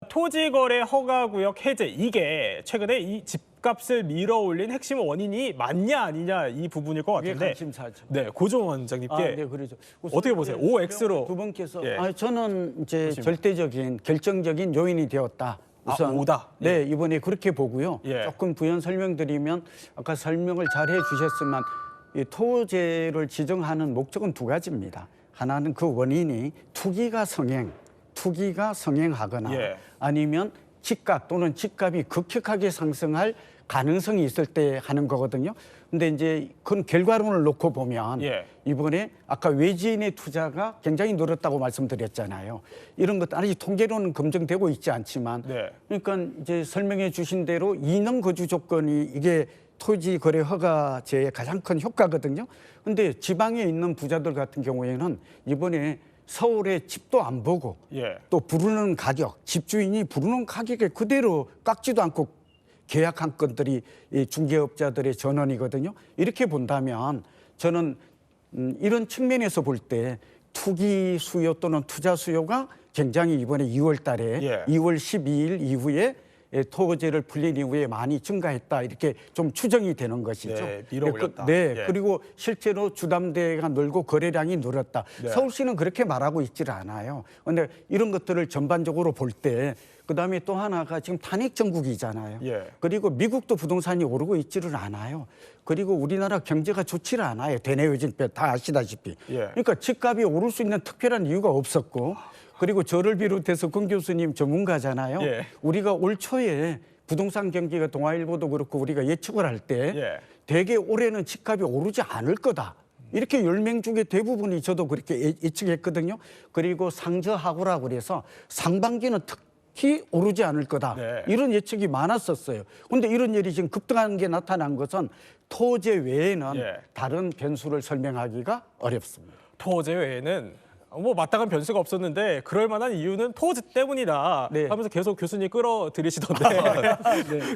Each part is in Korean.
토지거래 허가구역 해제 이게 최근에 이 집값을 밀어올린 핵심 원인이 맞냐 아니냐 이 부분일 것 이게 같은데. 관심사죠. 네, 고종 원장님께 네, 그렇죠. 어떻게 보세요? OX로 두 분께서 예. 저는 이제 절대적인 결정적인 요인이 되었다. 우선 오다. 네, 이번에 그렇게 보고요. 예. 조금 부연 설명드리면 아까 설명을 잘 해주셨지만 이 토지를 지정하는 목적은 두 가지입니다. 하나는 그 원인이 투기가 성행하거나 예. 아니면 집값 또는 집값이 급격하게 상승할 가능성이 있을 때 하는 거거든요. 근데 이제 그건 결과론을 놓고 보면 예. 이번에 아까 외지인의 투자가 굉장히 늘었다고 말씀드렸잖아요. 이런 것 아직 통계로는 검증되고 있지 않지만 네. 그러니까 이제 설명해 주신 대로 이능 거주 조건이 이게 토지 거래 허가제의 가장 큰 효과거든요. 근데 지방에 있는 부자들 같은 경우에는 이번에 서울에 집도 안 보고 예. 또 부르는 가격, 집주인이 부르는 가격에 그대로 깎지도 않고 계약한 건들이 이 중개업자들의 전원이거든요. 이렇게 본다면 저는 이런 측면에서 볼 때 투기 수요 또는 투자 수요가 굉장히 이번에 2월 달에 예. 2월 12일 이후에 토지를 풀린 이후에 많이 증가했다 이렇게 좀 추정이 되는 것이죠. 네, 밀어올렸다. 네, 예. 그리고 실제로 주담대가 늘고 거래량이 늘었다. 네. 서울시는 그렇게 말하고 있지를 않아요. 그런데 이런 것들을 전반적으로 볼 때 그다음에 또 하나가 지금 탄핵 정국이잖아요. 예. 그리고 미국도 부동산이 오르고 있지를 않아요. 그리고 우리나라 경제가 좋지를 않아요. 대내외진표 다 아시다시피. 예. 그러니까 집값이 오를 수 있는 특별한 이유가 없었고 그리고 저를 비롯해서 권 교수님 전문가잖아요. 예. 우리가 올 초에 부동산 경기가 동아일보도 그렇고 우리가 예측을 할 때 예. 대개 올해는 집값이 오르지 않을 거다. 이렇게 10명 중에 대부분이 저도 그렇게 예측했거든요. 그리고 상저하고라 그래서 상반기는 특히 오르지 않을 거다. 네. 이런 예측이 많았었어요. 그런데 이런 일이 지금 급등하는 게 나타난 것은 토지 외에는 예. 다른 변수를 설명하기가 어렵습니다. 토지 외에는 뭐 마땅한 변수가 없었는데 그럴 만한 이유는 토지 때문이다 네. 하면서 계속 교수님 끌어들이시던데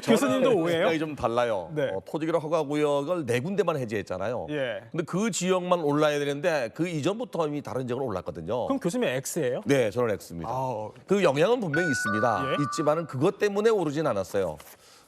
교수님도 오해요? 생각이 좀 달라요. 네. 토지거래 허가구역을 4군데만 해제했잖아요. 예. 근데 그 지역만 올라야 되는데 그 이전부터 이미 다른 지역은 올랐거든요. 그럼 교수님 X예요? 네, 저는 X입니다. 아, 그 영향은 분명히 있습니다. 예? 있지만은 그것 때문에 오르진 않았어요.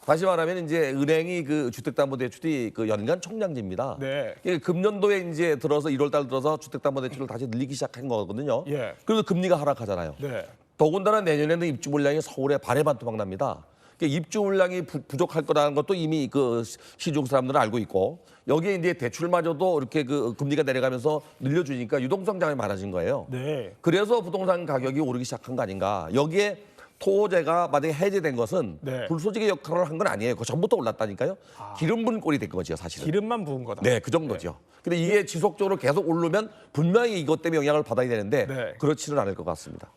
다시 말하면 이제 은행이 그 주택담보대출이 그 연간 총량제입니다. 네. 이게 금년도에 이제 들어서 1월달 들어서 주택담보대출을 다시 늘리기 시작한 거거든요. 예. 그래서 금리가 하락하잖아요. 네. 더군다나 내년에는 입주 물량이 서울에 반의 반토막 납니다. 그러니까 입주 물량이 부족할 거라는 것도 이미 그 시중 사람들은 알고 있고 여기에 이제 대출마저도 이렇게 그 금리가 내려가면서 늘려주니까 유동성장이 많아진 거예요. 네. 그래서 부동산 가격이 오르기 시작한 거 아닌가. 여기에 토지가 만약에 해제된 것은 네. 불쏘지기 역할을 한 건 아니에요. 그 전부터 올랐다니까요. 기름 분 꼴이 된 거죠, 사실은. 기름만 부은 거다. 네, 그 정도죠. 근데 이게 지속적으로 계속 오르면 분명히 이것 때문에 영향을 받아야 되는데 네. 그렇지는 않을 것 같습니다.